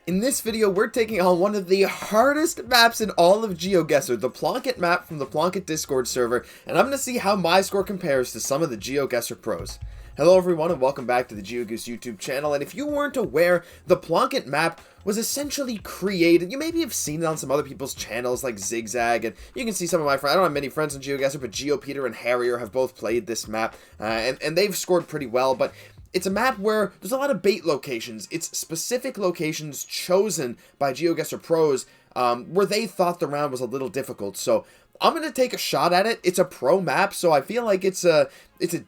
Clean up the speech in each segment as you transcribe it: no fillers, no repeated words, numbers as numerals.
In this video, we're taking on one of the hardest maps in all of Geoguessr, the Plonk It map from the Plonk It Discord server, and I'm going to see how my score compares to some of the Geoguessr pros. Hello everyone and welcome back to the Geoguessr YouTube channel, and if you weren't aware, the Plonk It map was essentially created. You maybe have seen it on some other people's channels like Zigzag, and you can see some of my friends. I don't have many friends in Geoguessr, but Peter and Harrier have both played this map, and they've scored pretty well, but it's a map where there's a lot of bait locations. It's specific locations chosen by Geoguessr pros where they thought the round was a little difficult. So I'm going to take a shot at it. It's a pro map, so I feel like it's a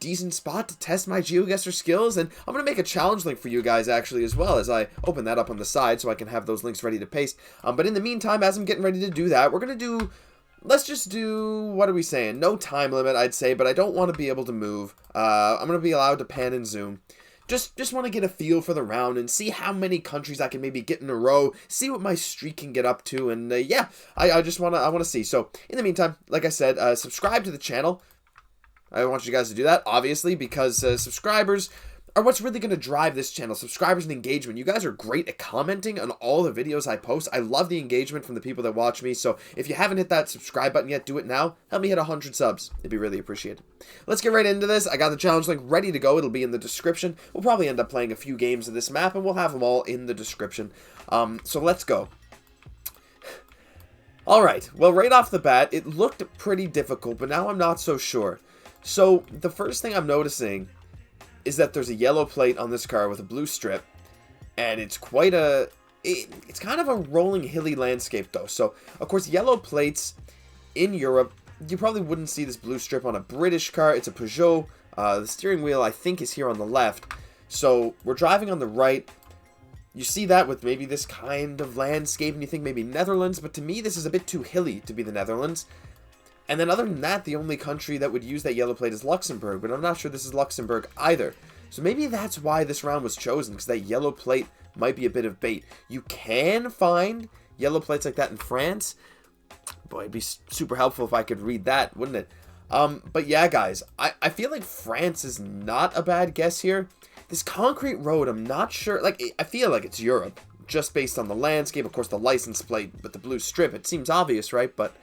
decent spot to test my Geoguessr skills. And I'm going to make a challenge link for you guys actually as well as I open that up on the side so I can have those links ready to paste. But in the meantime, as I'm getting ready to do that, we're going to do... Let's just do, what are we saying? No time limit, I'd say, but I don't want to be able to move. I'm going to be allowed to pan and zoom. Just want to get a feel for the round and see how many countries I can maybe get in a row, see what my streak can get up to, and yeah, I want to see. So, in the meantime, like I said, subscribe to the channel. I want you guys to do that, obviously, because subscribers are what's really going to drive this channel. Subscribers and engagement. You guys are great at commenting on all the videos I post. I love the engagement from the people that watch me. So if you haven't hit that subscribe button yet, do it now. Help me hit 100 subs. It'd be really appreciated. Let's get right into this. I got the challenge link ready to go. It'll be in the description. We'll probably end up playing a few games of this map, and we'll have them all in the description. So let's go. Alright, well, right off the bat, it looked pretty difficult, but now I'm not so sure. So the first thing I'm noticing is that there's a yellow plate on this car with a blue strip, and it's quite a... It's kind of a rolling hilly landscape though. So of course yellow plates in Europe, you probably wouldn't see this blue strip on a British car. It's a Peugeot. The steering wheel I think is here on the left. So we're driving on the right. You see that with maybe this kind of landscape and you think maybe Netherlands, but to me this is a bit too hilly to be the Netherlands. And then other than that, the only country that would use that yellow plate is Luxembourg, but I'm not sure this is Luxembourg either. So maybe that's why this round was chosen, because that yellow plate might be a bit of bait. You can find yellow plates like that in France. Boy, it'd be super helpful if I could read that, wouldn't it? But yeah, guys, I feel like France is not a bad guess here. This concrete road, I'm not sure. Like, I feel like it's Europe, just based on the landscape. Of course, the license plate with the blue strip, it seems obvious, right? But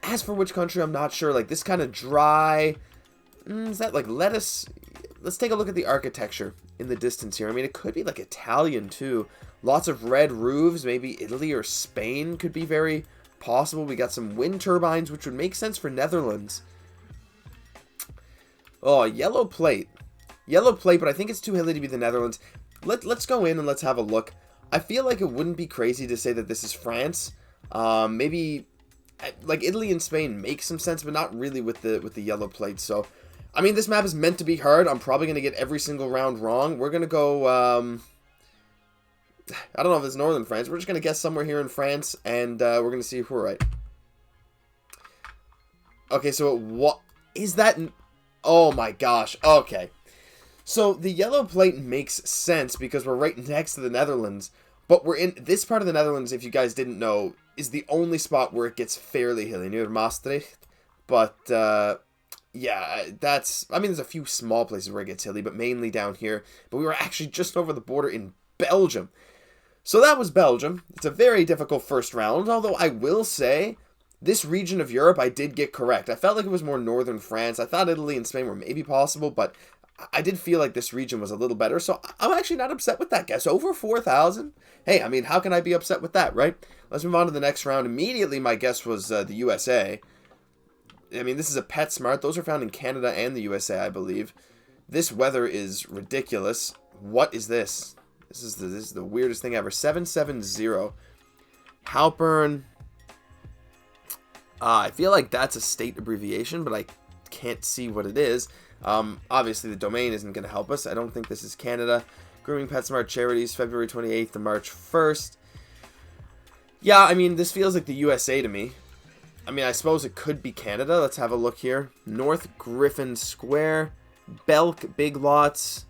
as for which country, I'm not sure. Like, this kind of dry... is that, like, lettuce? Let's take a look at the architecture in the distance here. I mean, it could be, like, Italian, too. Lots of red roofs. Maybe Italy or Spain could be very possible. We got some wind turbines, which would make sense for Netherlands. Oh, yellow plate. Yellow plate, but I think it's too hilly to be the Netherlands. Let's go in and let's have a look. I feel like it wouldn't be crazy to say that this is France. Maybe... like Italy and Spain make some sense, but not really with the yellow plate. So, I mean, this map is meant to be hard. I'm probably going to get every single round wrong. We're going to go, I don't know if it's northern France. We're just going to guess somewhere here in France, and we're going to see if we're right. Okay, so what is that? Oh my gosh. Okay. So, the yellow plate makes sense because we're right next to the Netherlands. But we're in this part of the Netherlands, if you guys didn't know, is the only spot where it gets fairly hilly, near Maastricht. But, yeah, that's... I mean, there's a few small places where it gets hilly, but mainly down here. But we were actually just over the border in Belgium. So that was Belgium. It's a very difficult first round, although I will say, this region of Europe I did get correct. I felt like it was more northern France. I thought Italy and Spain were maybe possible, but I did feel like this region was a little better, so I'm actually not upset with that guess. Over 4,000? Hey, I mean, how can I be upset with that, right? Let's move on to the next round. Immediately, my guess was the USA. I mean, this is a PetSmart. Those are found in Canada and the USA, I believe. This weather is ridiculous. What is this? This is the weirdest thing ever. 770. Halpern. I feel like that's a state abbreviation, but I can't see what it is. Obviously, the domain isn't going to help us. I don't think this is Canada. Grooming PetSmart Charities, February 28th to March 1st. Yeah, I mean, this feels like the USA to me. I mean, I suppose it could be Canada. Let's have a look here. North Griffin Square. Belk Big Lots.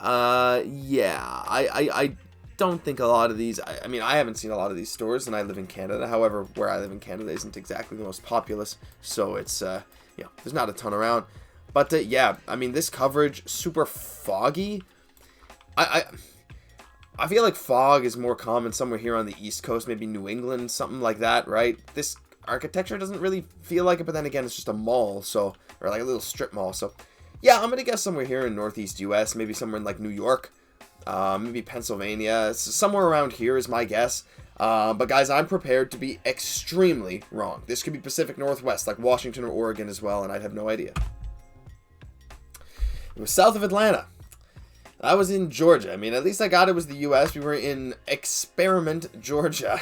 Yeah, I don't think a lot of these... I mean, I haven't seen a lot of these stores, and I live in Canada. However, where I live in Canada isn't exactly the most populous. So it's, you know, there's not a ton around. But, yeah, I mean, this coverage, super foggy. I feel like fog is more common somewhere here on the East Coast, maybe New England, something like that, right? This architecture doesn't really feel like it, but then again, it's just a mall, so, or like a little strip mall, so, yeah, I'm gonna guess somewhere here in Northeast US, maybe somewhere in like New York, maybe Pennsylvania, somewhere around here is my guess. But guys, I'm prepared to be extremely wrong. This could be Pacific Northwest, like Washington or Oregon as well, and I'd have no idea. It was south of Atlanta. I was in Georgia. I mean, at least I got it was the U.S. We were in Experiment, Georgia.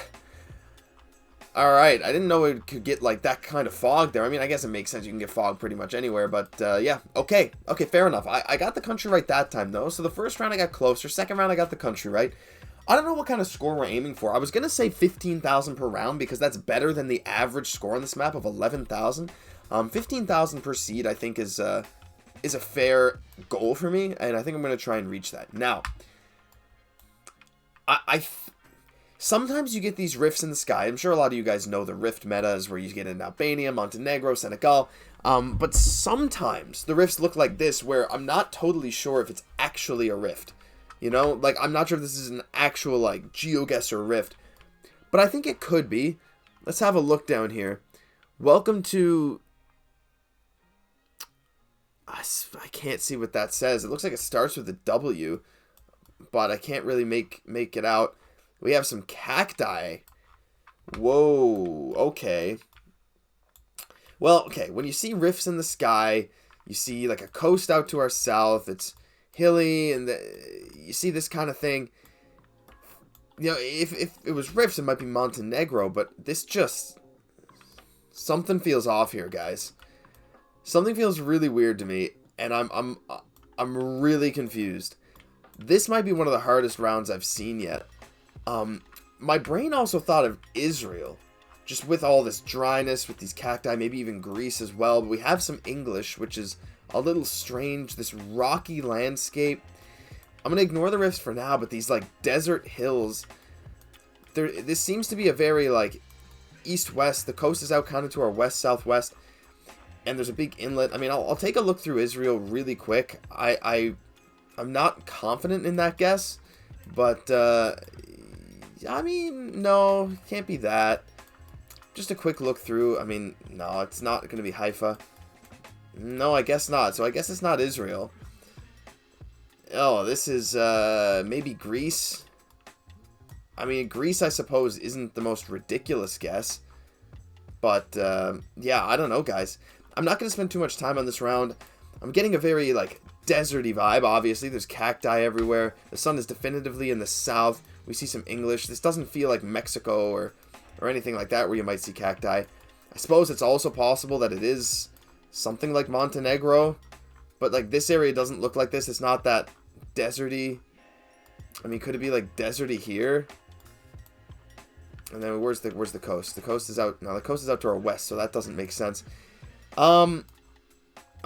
Alright, I didn't know it could get, like, that kind of fog there. I mean, I guess it makes sense. You can get fog pretty much anywhere, but, yeah. Okay, fair enough. I got the country right that time, though. So the first round I got closer. Second round I got the country right. I don't know what kind of score we're aiming for. I was going to say 15,000 per round because that's better than the average score on this map of 11,000. 15,000 per seed, I think, is a fair goal for me, and I think I'm going to try and reach that. Now, sometimes you get these rifts in the sky. I'm sure a lot of you guys know the rift metas where you get in Albania, Montenegro, Senegal. But sometimes the rifts look like this where I'm not totally sure if it's actually a rift. You know, like, I'm not sure if this is an actual, like, Geoguessr rift. But I think it could be. Let's have a look down here. Welcome to... I can't see what that says. It looks like it starts with a W. But I can't really make it out. We have some cacti. Whoa, okay. Well, okay, when you see rifts in the sky, you see, like, a coast out to our south. It's hilly, and you see this kind of thing. You know, if it was rifts, it might be Montenegro, but this just... something feels off here, guys. Something feels really weird to me, and I'm really confused. This might be one of the hardest rounds I've seen yet. My brain also thought of Israel, just with all this dryness, with these cacti, maybe even Greece as well, but we have some English, which is a little strange, this rocky landscape. I'm going to ignore the rifts for now, but these, like, desert hills, this seems to be a very, like, east-west. The coast is out kind of to our west-southwest, and there's a big inlet. I mean, I'll take a look through Israel really quick. I'm not confident in that guess, but, I mean, no, can't be that. Just a quick look through. I mean, no, it's not going to be Haifa. No, I guess not. So I guess it's not Israel. Oh, this is maybe Greece. I mean, Greece, I suppose, isn't the most ridiculous guess. But, yeah, I don't know, guys. I'm not going to spend too much time on this round. I'm getting a very, like, deserty vibe, obviously. There's cacti everywhere. The sun is definitively in the south. We see some English. This doesn't feel like Mexico or anything like that where you might see cacti. I suppose it's also possible that it is something like Montenegro. But, like, this area doesn't look like this. It's not that deserty. I mean, could it be, like, deserty here? And then where's the coast? The coast is out... No, the coast is out to our west, so that doesn't make sense. I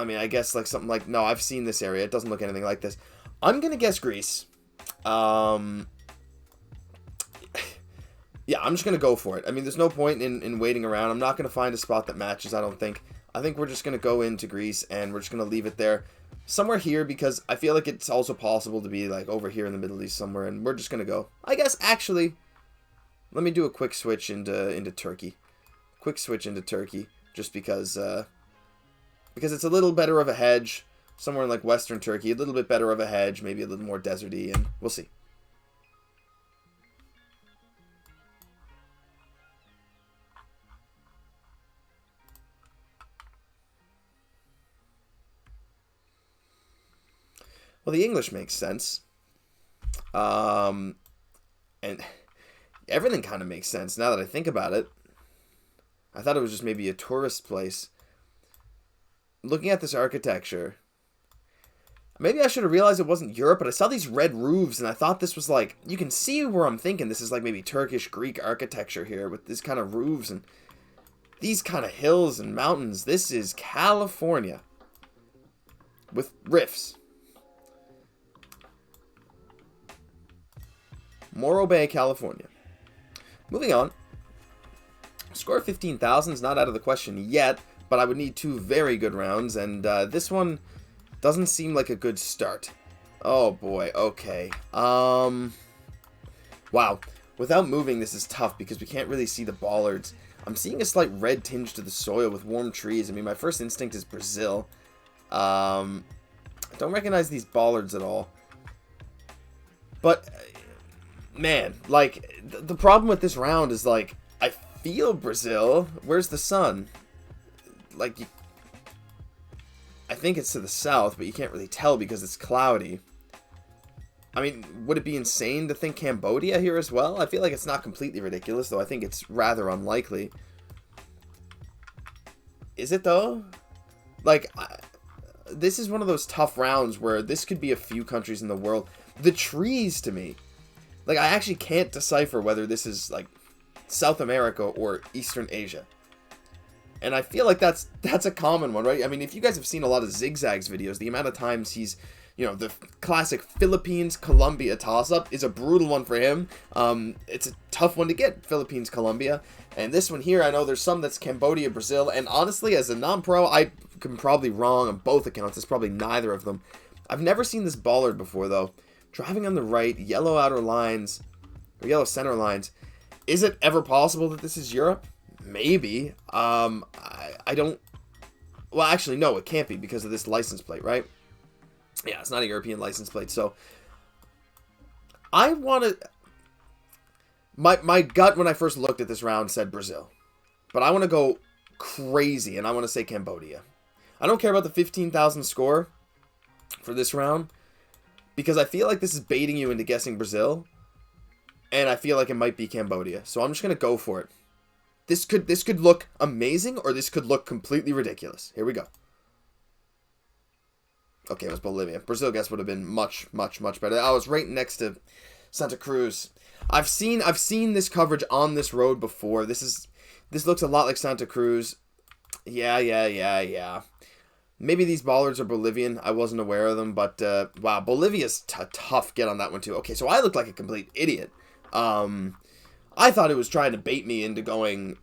mean, I guess, like, something like... No, I've seen this area. It doesn't look anything like this. I'm gonna guess Greece. Yeah, I'm just going to go for it. I mean, there's no point in waiting around. I'm not going to find a spot that matches, I don't think. I think we're just going to go into Greece, and we're just going to leave it there. Somewhere here, because I feel like it's also possible to be, like, over here in the Middle East somewhere, and we're just going to go. I guess, actually, let me do a quick switch into Turkey. Quick switch into Turkey, just because it's a little better of a hedge. Somewhere in, like, western Turkey, a little bit better of a hedge, maybe a little more deserty, and we'll see. Well, the English makes sense. And everything kind of makes sense now that I think about it. I thought it was just maybe a tourist place. Looking at this architecture, maybe I should have realized it wasn't Europe, but I saw these red roofs, and I thought this was like... You can see where I'm thinking this is like maybe Turkish, Greek architecture here, with this kind of roofs and these kind of hills and mountains. This is California. With rifts. Morro Bay, California. Moving on. Score 15,000 is not out of the question yet, but I would need two very good rounds, and this one doesn't seem like a good start. Oh boy, okay. Wow. Without moving, this is tough because we can't really see the bollards. I'm seeing a slight red tinge to the soil with warm trees. I mean, my first instinct is Brazil. I don't recognize these bollards at all. But, man, like, the problem with this round is, like, I feel Brazil. Where's the sun? Like, I think it's to the south, but you can't really tell because it's cloudy. I mean, would it be insane to think Cambodia here as well? I feel like it's not completely ridiculous, though I think it's rather unlikely. Is it, though? Like, this is one of those tough rounds where this could be a few countries in the world. The trees, to me, like, I actually can't decipher whether this is, like, South America or Eastern Asia. And I feel like that's a common one, right? I mean, if you guys have seen a lot of Zigzag's videos, the amount of times he's, you know, the classic Philippines-Colombia toss-up is a brutal one for him. It's a tough one to get, Philippines-Colombia. And this one here, I know there's some that's Cambodia-Brazil. And honestly, as a non-pro, I am probably wrong on both accounts. It's probably neither of them. I've never seen this bollard before, though. Driving on the right, yellow outer lines, or yellow center lines. Is it ever possible that this is Europe? Maybe. I don't... Well, actually, no, it can't be because of this license plate, right? Yeah, it's not a European license plate, so... I want to... My gut when I first looked at this round said Brazil. But I want to go crazy, and I want to say Cambodia. I don't care about the 15,000 score for this round, because I feel like this is baiting you into guessing Brazil, and I feel like it might be Cambodia. So I'm just going to go for it. This could look amazing, or this could look completely ridiculous. Here we go. Okay, it was Bolivia. Brazil guess would have been much, much, much better. I was right next to Santa Cruz. I've seen this coverage on this road before. This looks a lot like Santa Cruz. Yeah. Maybe these bollards are Bolivian. I wasn't aware of them, but wow, Bolivia's a tough get on that one too. Okay, so I look like a complete idiot. I thought it was trying to bait me into going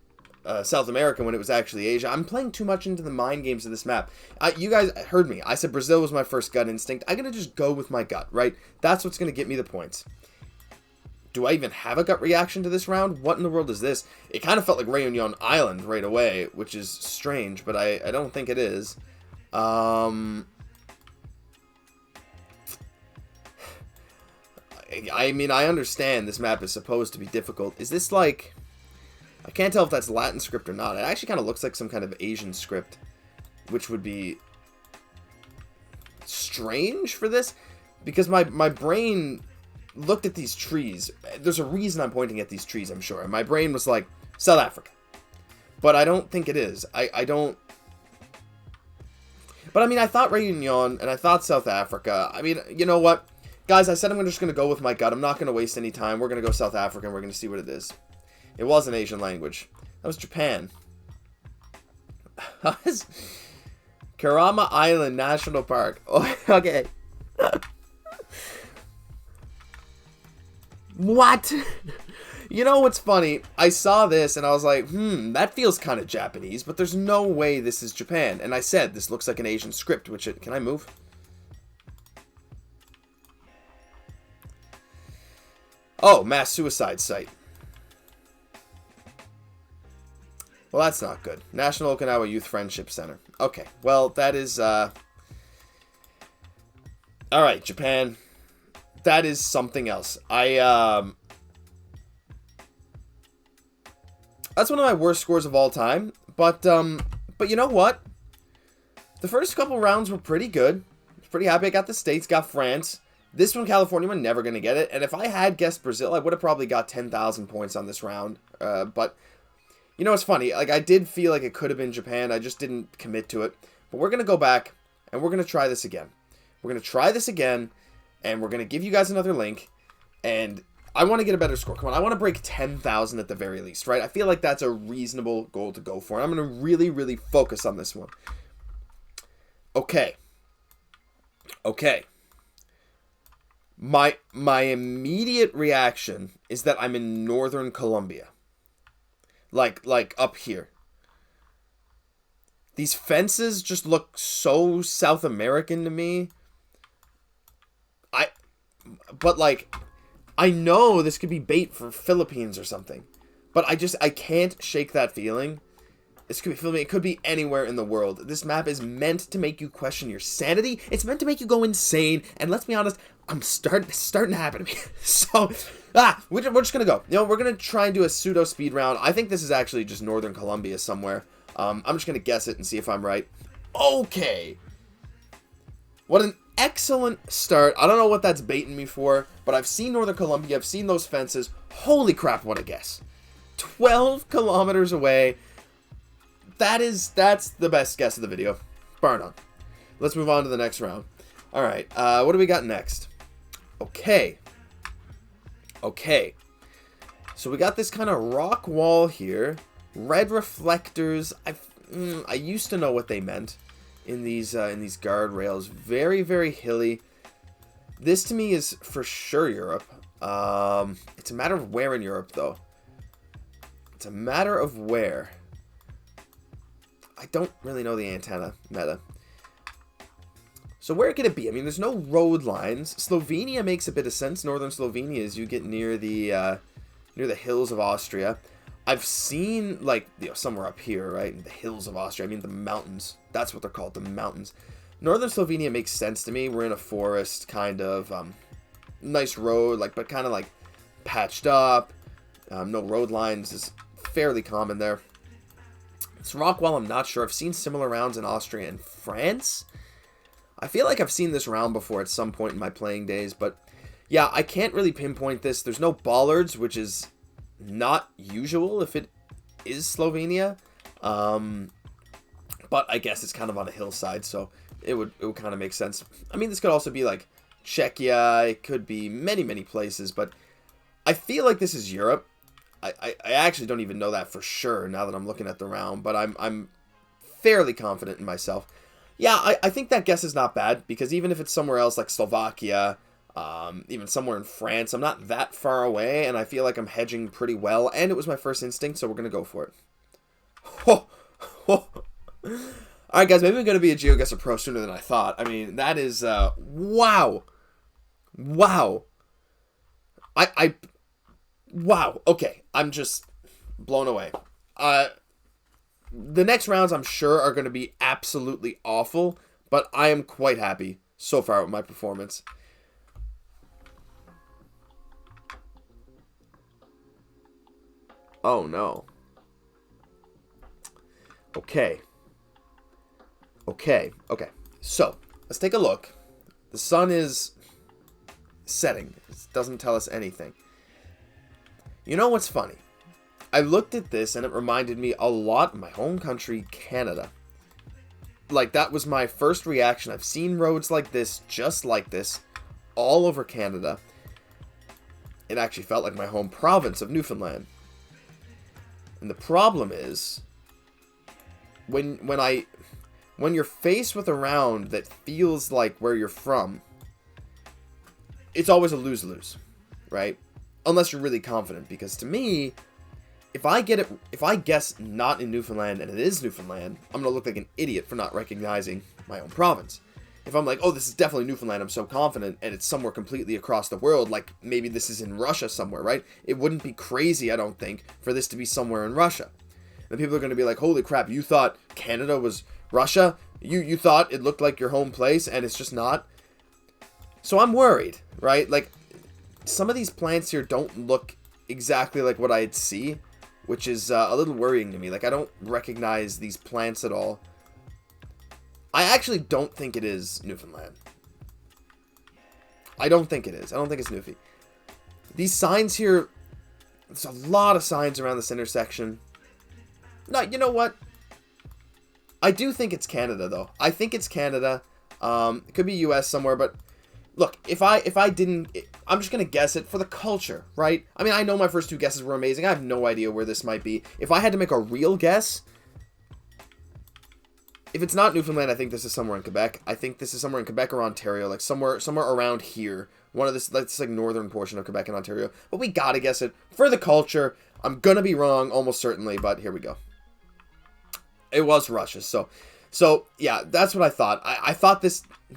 South America when it was actually Asia. I'm playing too much into the mind games of this map. You guys heard me. I said Brazil was my first gut instinct. I'm going to just go with my gut, right? That's what's going to get me the points. Do I even have a gut reaction to this round? What in the world is this? It kind of felt like Réunion Island right away, which is strange, but I don't think it is. I mean, I understand this map is supposed to be difficult. Is this like... I can't tell if that's Latin script or not. It actually kind of looks like some kind of Asian script, which would be strange for this, because my brain looked at these trees. There's a reason I'm pointing at these trees, I'm sure. And my brain was like, South Africa. But I don't think it is. I don't... But I mean, I thought Réunion, and I thought South Africa. I mean, you know what? Guys, I said I'm just going to go with my gut. I'm not going to waste any time. We're going to go South Africa, and we're going to see what it is. It was an Asian language. That was Japan. Karama Island National Park. Oh, okay. What? You know what's funny? I saw this and I was like, that feels kind of Japanese, but there's no way this is Japan. And I said, this looks like an Asian script, which can I move? Oh, mass suicide site. Well, that's not good. National Okinawa Youth Friendship Center. Okay, well, that is, Alright, Japan. That is something else. That's one of my worst scores of all time. But you know what? The first couple rounds were pretty good. I was pretty happy I got the States, got France. This one, California, I'm never going to get it. And if I had guessed Brazil, I would have probably got 10,000 points on this round. But, you know, it's funny. Like, I did feel like it could have been Japan. I just didn't commit to it. But we're going to go back, and we're going to try this again. We're going to try this again, and we're going to give you guys another link. And I want to get a better score. Come on, I want to break 10,000 at the very least, right? I feel like that's a reasonable goal to go for. And I'm going to really, really focus on this one. Okay. My immediate reaction is that I'm in northern Colombia. Like up here. These fences just look so South American to me. But like, I know this could be bait for Philippines or something. But I can't shake that feeling. This could be Philippines. It could be anywhere in the world. This map is meant to make you question your sanity. It's meant to make you go insane. And let's be honest, I'm starting to happen to me. So, we're just going to go. You know, we're going to try and do a pseudo speed round. I think this is actually just northern Colombia somewhere. I'm just going to guess it and see if I'm right. Okay. What an excellent start. I don't know what that's baiting me for, but I've seen northern Colombia. I've seen those fences. Holy crap, what a guess. 12 kilometers away. That's the best guess of the video. Bar none. Let's move on to the next round. Alright, what do we got next? Okay. So we got this kind of rock wall here. Red reflectors. I used to know what they meant in these guardrails. Very, very hilly. This to me is for sure Europe. It's a matter of where in Europe though. It's a matter of where. I don't really know the antenna meta. So where could it be? I mean, there's no road lines. Slovenia makes a bit of sense. Northern Slovenia, as you get near the hills of Austria. I've seen, like, you know, somewhere up here, right? The hills of Austria. I mean, the mountains. That's what they're called, the mountains. Northern Slovenia makes sense to me. We're in a forest, kind of. Nice road, like, but kind of, like, patched up. No road lines is fairly common there. This Rockwall, I'm not sure. I've seen similar rounds in Austria and France. I feel like I've seen this round before at some point in my playing days, but yeah, I can't really pinpoint this. There's no bollards, which is not usual if it is Slovenia. But I guess it's kind of on a hillside, so it would kind of make sense. I mean, this could also be like Czechia. It could be many, many places, but I feel like this is Europe. I actually don't even know that for sure now that I'm looking at the round, but I'm fairly confident in myself. Yeah, I think that guess is not bad, because even if it's somewhere else like Slovakia, even somewhere in France, I'm not that far away, and I feel like I'm hedging pretty well, and it was my first instinct, so we're going to go for it. Ho, ho. Alright guys, maybe I'm going to be a Geoguessr Pro sooner than I thought. I mean, that is, wow. Wow. Wow. Okay, I'm just blown away. The next rounds, I'm sure, are going to be absolutely awful, but I am quite happy so far with my performance. Oh, no. Okay. So, let's take a look. The sun is setting. It doesn't tell us anything. You know what's funny? I looked at this and it reminded me a lot of my home country, Canada. Like, that was my first reaction. I've seen roads like this, just like this, all over Canada. It actually felt like my home province of Newfoundland. And the problem is, when you're faced with a round that feels like where you're from, it's always a lose-lose, right? Unless you're really confident, because to me, if I guess not in Newfoundland and it is Newfoundland, I'm going to look like an idiot for not recognizing my own province. If I'm like, oh, this is definitely Newfoundland, I'm so confident, and it's somewhere completely across the world, like maybe this is in Russia somewhere, right? It wouldn't be crazy, I don't think, for this to be somewhere in Russia. And people are going to be like, holy crap, you thought Canada was Russia? You thought it looked like your home place, and it's just not? So I'm worried, right? Like, some of these plants here don't look exactly like what I'd see, which is a little worrying to me. Like, I don't recognize these plants at all. I actually don't think it is Newfoundland. I don't think it is. I don't think it's Newfie. These signs here, there's a lot of signs around this intersection. No, you know what? I do think it's Canada, though. I think it's Canada. It could be US somewhere, but look, if I didn't, I'm just going to guess it for the culture, right? I mean, I know my first two guesses were amazing. I have no idea where this might be. If I had to make a real guess, if it's not Newfoundland, I think this is somewhere in Quebec. I think this is somewhere in Quebec or Ontario, like somewhere around here. One of this, that's like northern portion of Quebec and Ontario. But we gotta guess it for the culture. I'm gonna be wrong almost certainly, but here we go. It was Russia, so yeah, that's what I thought. I thought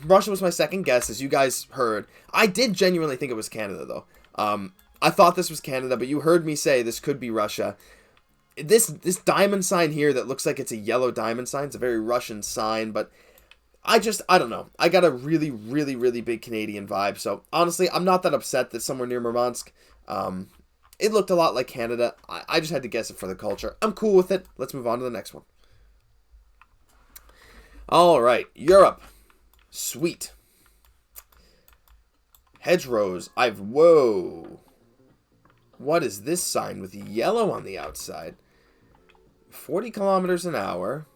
Russia was my second guess, as you guys heard. I did genuinely think it was Canada, though. I thought this was Canada, but you heard me say this could be Russia. This diamond sign here that looks like it's a yellow diamond sign. It's a very Russian sign, but I don't know. I got a really, really, really big Canadian vibe. So, honestly, I'm not that upset that somewhere near Murmansk. It looked a lot like Canada. I just had to guess it for the culture. I'm cool with it. Let's move on to the next one. All right, Europe. Sweet. Hedgerows. Whoa. What is this sign with yellow on the outside? 40 kilometers an hour.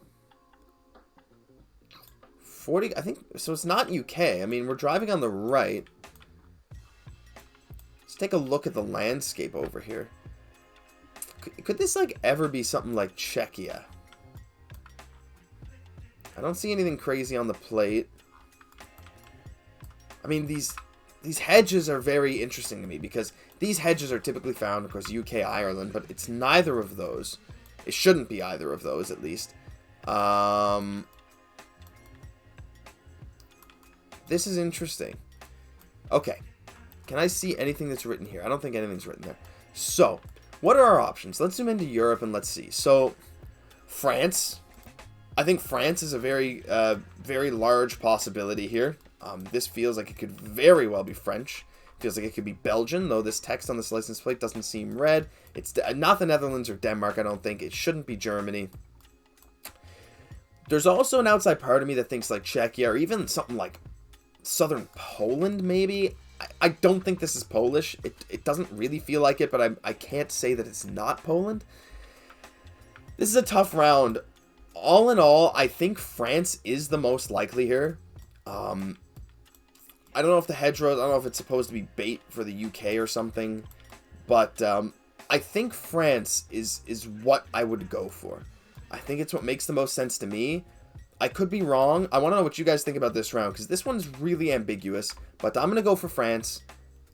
40, I think, so it's not UK. I mean, we're driving on the right. Let's take a look at the landscape over here. Could this, like, ever be something like Czechia? I don't see anything crazy on the plate. I mean, these hedges are very interesting to me because these hedges are typically found, of course, UK, Ireland, but it's neither of those. It shouldn't be either of those, at least. This is interesting. Okay. Can I see anything that's written here? I don't think anything's written there. So, what are our options? Let's zoom into Europe and let's see. So, France. I think France is a very, very large possibility here. This feels like it could very well be French. Feels like it could be Belgian, though this text on this license plate doesn't seem red. It's not the Netherlands or Denmark, I don't think. It shouldn't be Germany. There's also an outside part of me that thinks like Czechia or even something like southern Poland, maybe. I don't think this is Polish. It doesn't really feel like it, but I can't say that it's not Poland. This is a tough round. All in all, I think France is the most likely here. I don't know if the hedgerows, I don't know if it's supposed to be bait for the UK or something, but I think France is what I would go for. I think it's what makes the most sense to me. I could be wrong. I want to know what you guys think about this round, because this one's really ambiguous, but I'm going to go for France,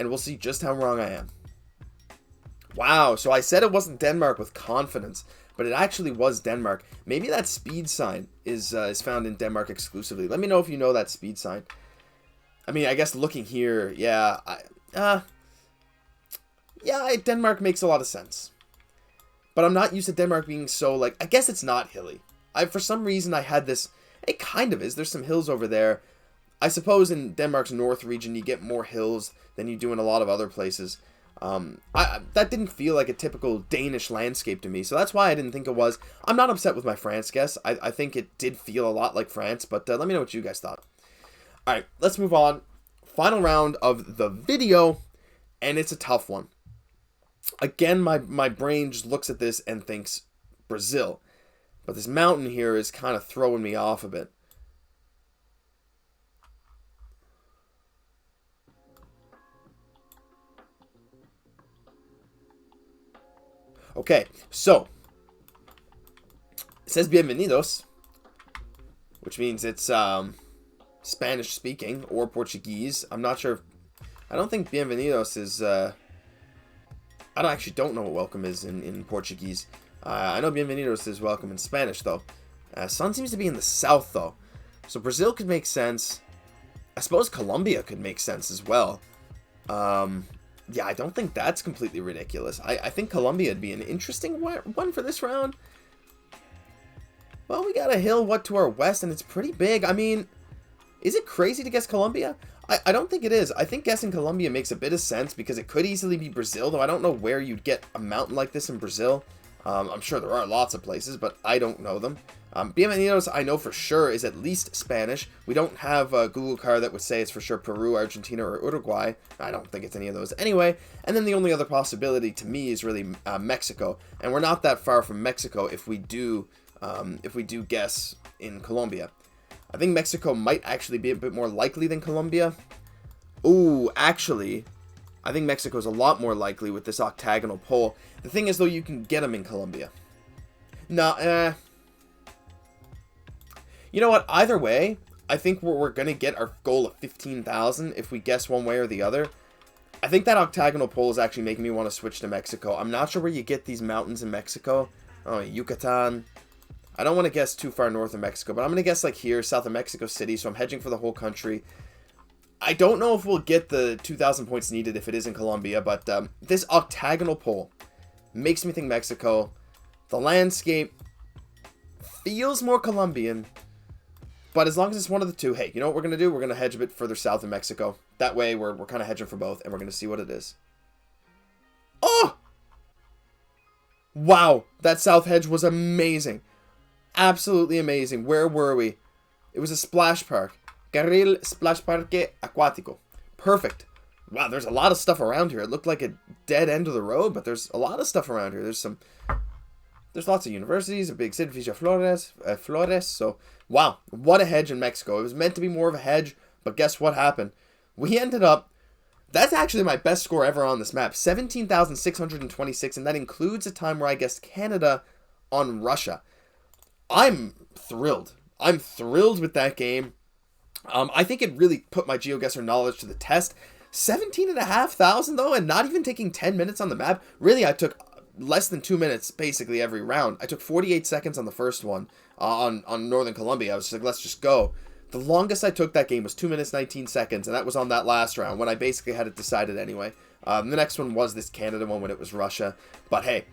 and we'll see just how wrong I am. Wow, so I said it wasn't Denmark with confidence, but it actually was Denmark. Maybe that speed sign is found in Denmark exclusively. Let me know if you know that speed sign. I mean, I guess looking here, yeah, Denmark makes a lot of sense. But I'm not used to Denmark being so, like, I guess it's not hilly. For some reason, I had this, it kind of is. There's some hills over there. I suppose in Denmark's north region, you get more hills than you do in a lot of other places. That didn't feel like a typical Danish landscape to me, so that's why I didn't think it was. I'm not upset with my France guess. I think it did feel a lot like France, but let me know what you guys thought. Alright, let's move on. Final round of the video, and it's a tough one. Again, my brain just looks at this and thinks Brazil. But this mountain here is kind of throwing me off a bit. Okay, so it says bienvenidos, which means it's Spanish speaking or Portuguese. I'm not sure. I don't think bienvenidos is. I don't know what welcome is in Portuguese. I know bienvenidos is welcome in Spanish though. Sun seems to be in the south though, so Brazil could make sense. I suppose Colombia could make sense as well. Yeah, I don't think that's completely ridiculous. I think Colombia would be an interesting one for this round. Well, we got a hill to our west, and it's pretty big. I mean, is it crazy to guess Colombia? I don't think it is. I think guessing Colombia makes a bit of sense because it could easily be Brazil, though I don't know where you'd get a mountain like this in Brazil. I'm sure there are lots of places, but I don't know them. Bienvenidos, I know for sure, is at least Spanish. We don't have a Google card that would say it's for sure Peru, Argentina, or Uruguay. I don't think it's any of those anyway. And then the only other possibility to me is really Mexico. And we're not that far from Mexico if we do guess in Colombia. I think Mexico might actually be a bit more likely than Colombia. Ooh, actually, I think Mexico's a lot more likely with this octagonal pole. The thing is, though, you can get them in Colombia. No, You know what? Either way, I think we're going to get our goal of 15,000 if we guess one way or the other. I think that octagonal pole is actually making me want to switch to Mexico. I'm not sure where you get these mountains in Mexico. Oh, Yucatan. I don't want to guess too far north of Mexico, but I'm going to guess like here, south of Mexico City, so I'm hedging for the whole country. I don't know if we'll get the 2,000 points needed if it is in Colombia, but this octagonal pole makes me think Mexico. The landscape feels more Colombian, but as long as it's one of the two, hey, you know what we're going to do? We're going to hedge a bit further south in Mexico. That way, we're kind of hedging for both, and we're going to see what it is. Oh! Wow, that south hedge was amazing. Absolutely amazing. Where were we? It was a splash park. Carril Splash Parque Acuático. Perfect. Wow, there's a lot of stuff around here. It looked like a dead end of the road, but there's a lot of stuff around here. There's lots of universities, a big city, Villa Flores. So, wow, what a hedge in Mexico. It was meant to be more of a hedge, but guess what happened? We ended up, that's actually my best score ever on this map, 17,626, and that includes a time where I guessed Canada on Russia. I'm thrilled. I'm thrilled with that game. I think it really put my GeoGuessr knowledge to the test. 17,500 though, and not even taking 10 minutes on the map. Really, I took less than 2 minutes basically every round. I took 48 seconds on the first one on Northern Colombia. I was just like, let's just go. The longest I took that game was 2 minutes 19 seconds, and that was on that last round when I basically had it decided anyway. The next one was this Canada one when it was Russia. But hey,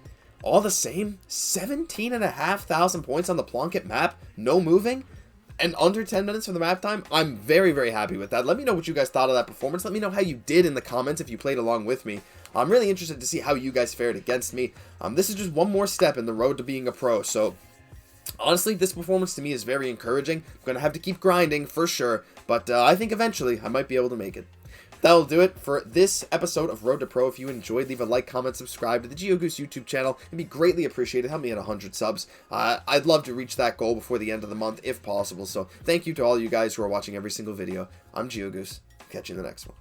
all the same, 17,500 points on the Plonk It map, no moving, and under 10 minutes for the map time. I'm very, very happy with that. Let me know what you guys thought of that performance. Let me know how you did in the comments if you played along with me. I'm really interested to see how you guys fared against me. This is just one more step in the road to being a pro, so honestly, this performance to me is very encouraging. I'm going to have to keep grinding for sure, but I think eventually I might be able to make it. That'll do it for this episode of Road to Pro. If you enjoyed, leave a like, comment, subscribe to the Geoguessr YouTube channel. It'd be greatly appreciated. Help me at 100 subs. I'd love to reach that goal before the end of the month if possible. So thank you to all you guys who are watching every single video. I'm Geoguessr. Catch you in the next one.